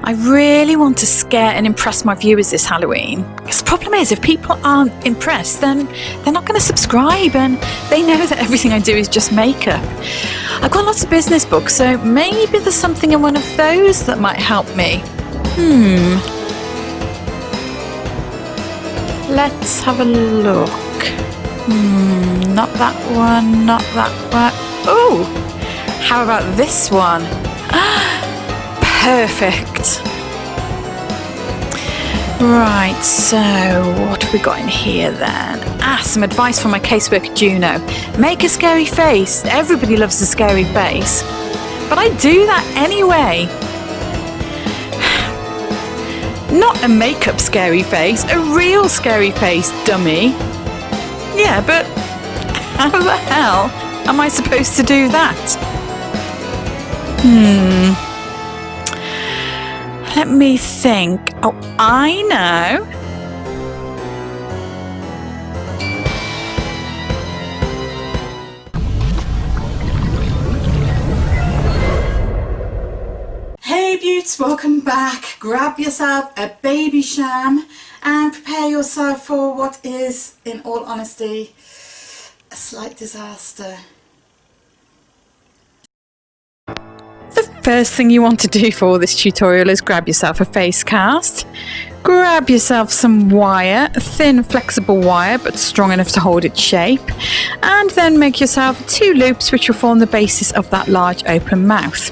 I really want to scare and impress my viewers this Halloween. Because the problem is, if people aren't impressed, then they're not going to subscribe, and they know that everything I do is just makeup. I've got lots of business books, so maybe there's something in one of those that might help me. Let's have a look. Not that one, not that one. Oh, how about this one? Perfect. Right, so what have we got in here then? Some advice from my caseworker Juno. Make a scary face. Everybody loves a scary face. But I do that anyway. Not a makeup scary face, a real scary face, dummy. Yeah, but how the hell am I supposed to do that? Let me think. Oh, I know. Hey Beauts, welcome back. Grab yourself a baby sham and prepare yourself for what is, in all honesty, a slight disaster. The first thing you want to do for this tutorial is grab yourself a face cast. Grab yourself some wire, thin flexible wire but strong enough to hold its shape, and then make yourself 2 loops which will form the basis of that large open mouth.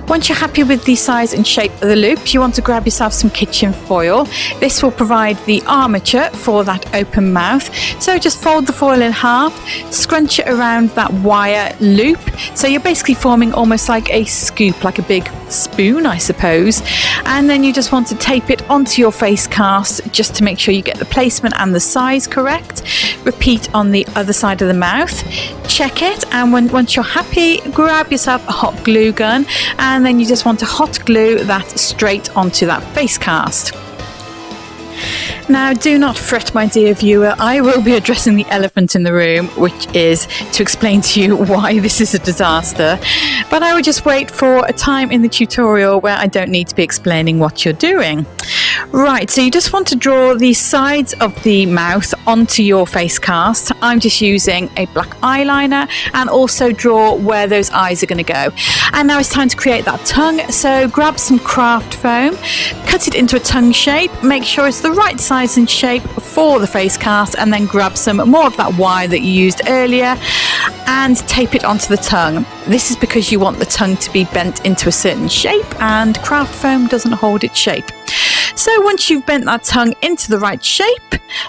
Once you're happy with the size and shape of the loop, you want to grab yourself some kitchen foil. This will provide the armature for that open mouth. So just fold the foil in half, scrunch it around that wire loop. So you're basically forming almost like a scoop, like a big spoon, I suppose. And then you just want to tape it onto your face cast just to make sure you get the placement and the size correct. Repeat on the other side of the mouth. Check it, and once you're happy, grab yourself a hot glue gun, and then you just want to hot glue that straight onto that face cast. Now, do not fret, my dear viewer. I will be addressing the elephant in the room, which is to explain to you why this is a disaster. But I would just wait for a time in the tutorial where I don't need to be explaining what you're doing. Right, so you just want to draw the sides of the mouth onto your face cast. I'm just using a black eyeliner, and also draw where those eyes are going to go. And now it's time to create that tongue. So grab some craft foam, cut it into a tongue shape, make sure it's the right size and shape for the face cast, and then grab some more of that wire that you used earlier and tape it onto the tongue. This is because you want the tongue to be bent into a certain shape, and craft foam doesn't hold its shape. So once you've bent that tongue into the right shape,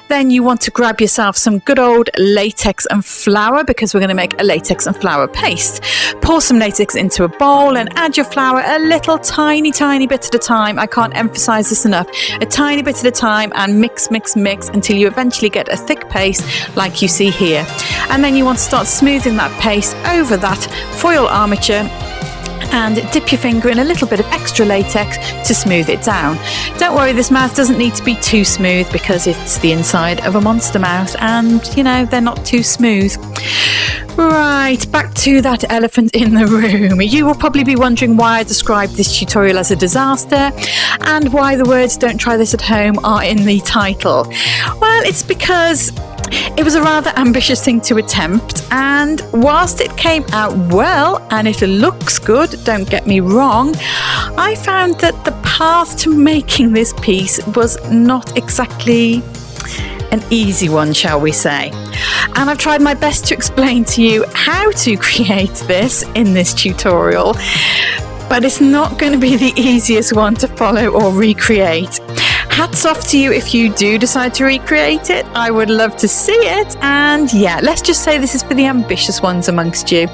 then you want to grab yourself some good old latex and flour, because we're going to make a latex and flour paste. Pour some latex into a bowl and add your flour a little tiny bit at a time. I can't emphasize this enough. A tiny bit at a time, and mix until you eventually get a thick paste like you see here. And then you want to start smoothing that paste over that foil armature, and dip your finger in a little bit of extra latex to smooth it down. Don't worry, this mouth doesn't need to be too smooth because it's the inside of a monster mouth, and you know, they're not too smooth. Right, back to that elephant in the room. You will probably be wondering why I described this tutorial as a disaster, and why the words "don't try this at home" are in the title. Well, it's because it was a rather ambitious thing to attempt, and whilst it came out well and it looks good, don't get me wrong, I found that the path to making this piece was not exactly an easy one, shall we say. And I've tried my best to explain to you how to create this in this tutorial, but it's not going to be the easiest one to follow or recreate. Hats off to you if you do decide to recreate it. I would love to see it. And yeah, let's just say this is for the ambitious ones amongst you.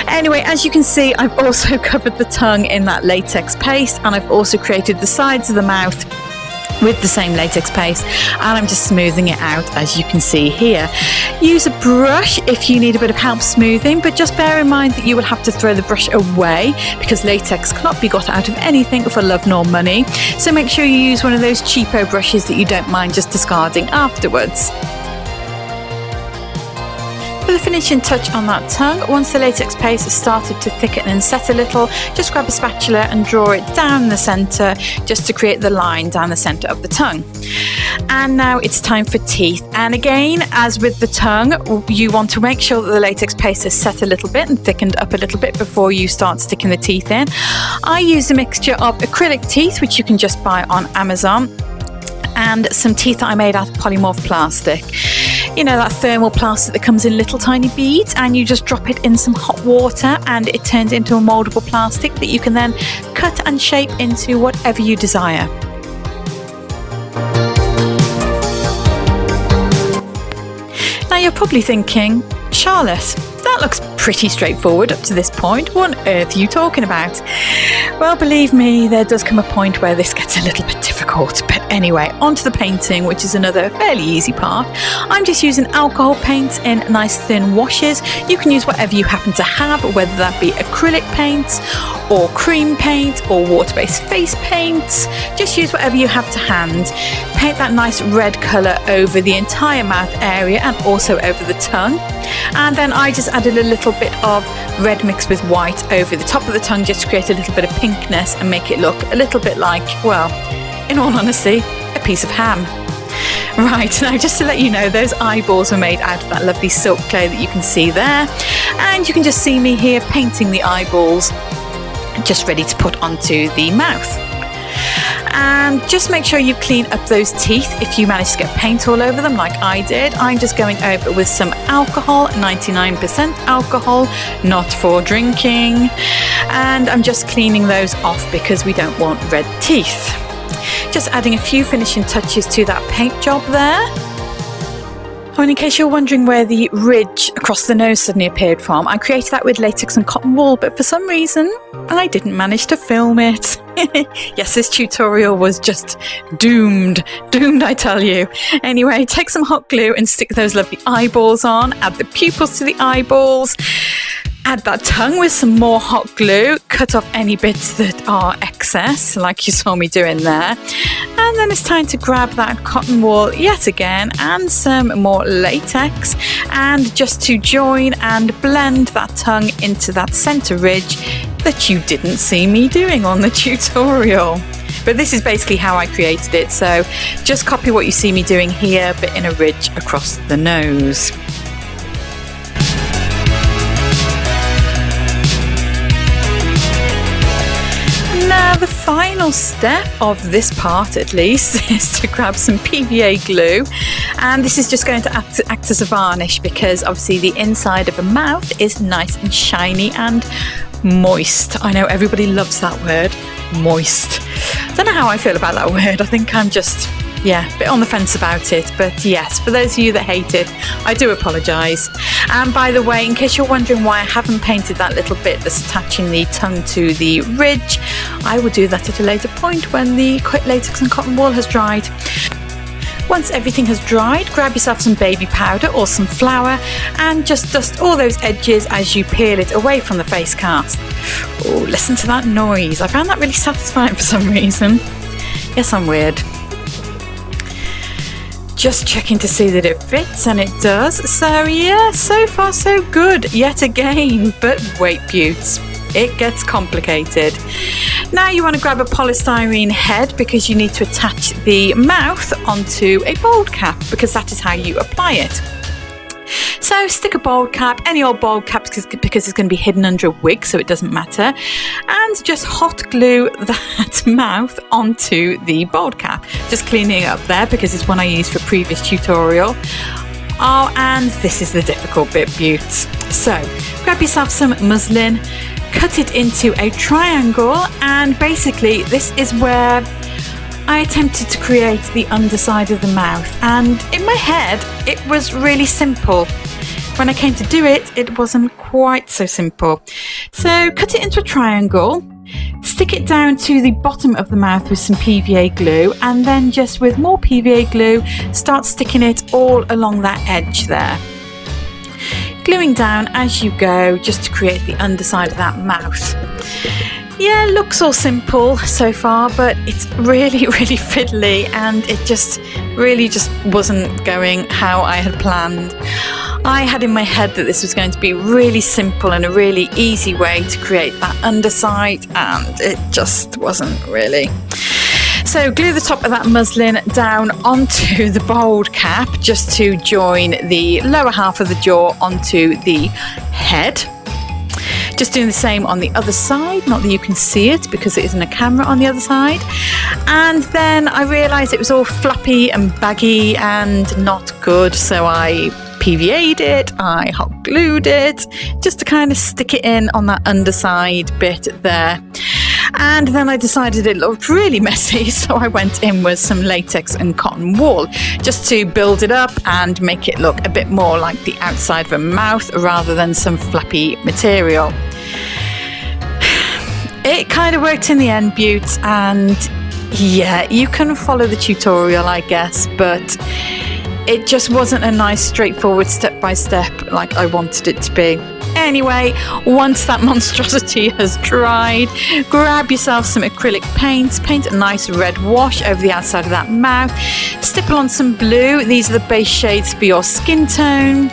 Anyway, as you can see, I've also covered the tongue in that latex paste, and I've also created the sides of the mouth with the same latex paste, and I'm just smoothing it out, as you can see here. Use a brush if you need a bit of help smoothing, but just bear in mind that you will have to throw the brush away, because latex cannot be got out of anything for love nor money. So make sure you use one of those cheapo brushes that you don't mind just discarding afterwards. For the finishing touch on that tongue, once the latex paste has started to thicken and set a little, just grab a spatula and draw it down the centre just to create the line down the centre of the tongue. And now it's time for teeth. And again, as with the tongue, you want to make sure that the latex paste has set a little bit and thickened up a little bit before you start sticking the teeth in. I use a mixture of acrylic teeth, which you can just buy on Amazon, and some teeth that I made out of polymorph plastic. You know, that thermal plastic that comes in little tiny beads, and you just drop it in some hot water and it turns into a mouldable plastic that you can then cut and shape into whatever you desire. Now you're probably thinking, Charlotte, that looks pretty straightforward up to this point. What on earth are you talking about? Well, believe me, there does come a point where this gets a little bit difficult. But anyway, on to the painting, which is another fairly easy part. I'm just using alcohol paints in nice thin washes. You can use whatever you happen to have, whether that be acrylic paints or cream paint or water-based face paints. Just use whatever you have to hand. Paint that nice red colour over the entire mouth area and also over the tongue. And then I just added a little bit of red mixed with white over the top of the tongue just to create a little bit of pinkness and make it look a little bit like, well, in all honesty, a piece of ham. Right, now just to let you know, those eyeballs were made out of that lovely silk clay that you can see there. And you can just see me here painting the eyeballs, just ready to put onto the mouth. And just make sure you clean up those teeth if you manage to get paint all over them like I did. I'm just going over with some alcohol, 99% alcohol, not for drinking. And I'm just cleaning those off because we don't want red teeth. Just adding a few finishing touches to that paint job there. Oh, and in case you're wondering where the ridge across the nose suddenly appeared from, I created that with latex and cotton wool, but for some reason, I didn't manage to film it. Yes, this tutorial was just doomed, I tell you. Anyway, take some hot glue and stick those lovely eyeballs on, add the pupils to the eyeballs, add that tongue with some more hot glue, cut off any bits that are excess, like you saw me doing there. And then it's time to grab that cotton wool yet again and some more latex, and just to join and blend that tongue into that centre ridge that you didn't see me doing on the tutorial. But this is basically how I created it, so just copy what you see me doing here, but in a ridge across the nose. Now the final step of this part, at least, is to grab some PVA glue, and this is just going to act as a varnish because obviously the inside of a mouth is nice and shiny and moist. I know everybody loves that word, moist. I don't know how I feel about that word. I think I'm just, a bit on the fence about it. But yes, for those of you that hate it, I do apologise. And by the way, in case you're wondering why I haven't painted that little bit that's attaching the tongue to the ridge, I will do that at a later point when the latex and cotton wool has dried. Once everything has dried, grab yourself some baby powder or some flour and just dust all those edges as you peel it away from the face cast. Oh, listen to that noise. I found that really satisfying for some reason. Yes, I'm weird. Just checking to see that it fits, and it does. So yeah, so far so good yet again. But wait, Beauts, it gets complicated. Now you want to grab a polystyrene head because you need to attach the mouth onto a bald cap because that is how you apply it. So stick a bald cap, any old bald cap, because it's going to be hidden under a wig, so it doesn't matter, and just hot glue that mouth onto the bald cap. Just cleaning it up there because it's one I used for a previous tutorial. Oh, and this is the difficult bit, Beauts. So grab yourself some muslin, cut it into a triangle, and basically this is where I attempted to create the underside of the mouth, and in my head it was really simple. When I came to do it, it wasn't quite so simple. So cut it into a triangle, stick it down to the bottom of the mouth with some PVA glue, and then just with more PVA glue start sticking it all along that edge there. Gluing down as you go just to create the underside of that mouth. Yeah, looks all simple so far, but it's really, really fiddly, and it just really wasn't going how I had planned. I had in my head that this was going to be really simple and a really easy way to create that underside, and it just wasn't really. So glue the top of that muslin down onto the bold cap just to join the lower half of the jaw onto the head. Just doing the same on the other side, not that you can see it because it isn't a camera on the other side. And then I realised it was all flappy and baggy and not good, so I PVA'd it, I hot glued it, just to kind of stick it in on that underside bit there. And then I decided it looked really messy, so I went in with some latex and cotton wool just to build it up and make it look a bit more like the outside of a mouth rather than some flappy material. It kind of worked in the end, Beauts, and yeah, you can follow the tutorial, I guess, but it just wasn't a nice straightforward step-by-step like I wanted it to be. Anyway, once that monstrosity has dried, grab yourself some acrylic paints, paint a nice red wash over the outside of that mouth, stipple on some blue, these are the base shades for your skin tone,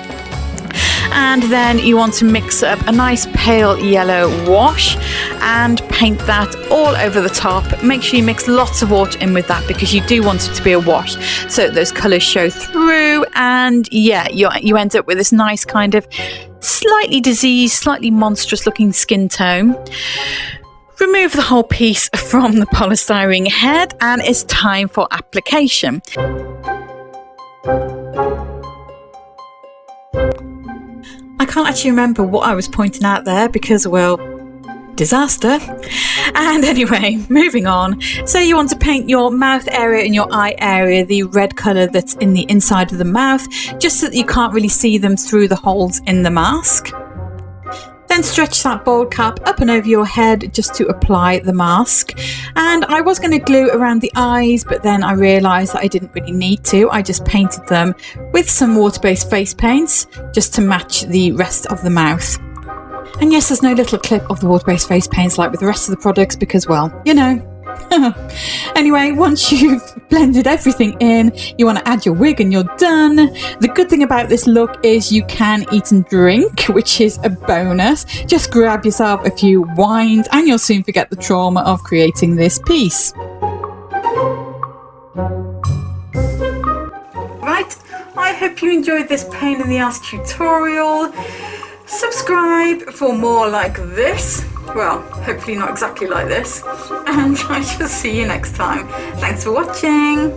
and then you want to mix up a nice pale yellow wash and paint that all over the top. Make sure you mix lots of water in with that because you do want it to be a wash so that those colours show through, and yeah, you end up with this nice kind of slightly diseased, slightly monstrous looking skin tone. Remove the whole piece from the polystyrene head and it's time for application. I can't actually remember what I was pointing out there because, well, disaster. And anyway, moving on. So you want to paint your mouth area and your eye area the red colour that's in the inside of the mouth, just so that you can't really see them through the holes in the mask. Then stretch that bold cap up and over your head just to apply the mask. And I was going to glue around the eyes, but then I realised that I didn't really need to. I just painted them with some water-based face paints just to match the rest of the mouth. And yes, there's no little clip of the water-based face paints like with the rest of the products because, well, you know. Anyway, once you've blended everything in, you want to add your wig and you're done. The good thing about this look is you can eat and drink, which is a bonus. Just grab yourself a few wines and you'll soon forget the trauma of creating this piece. Right, I hope you enjoyed this pain in the ass tutorial. Subscribe for more like this. Well, hopefully not exactly like this. And I shall see you next time. Thanks for watching.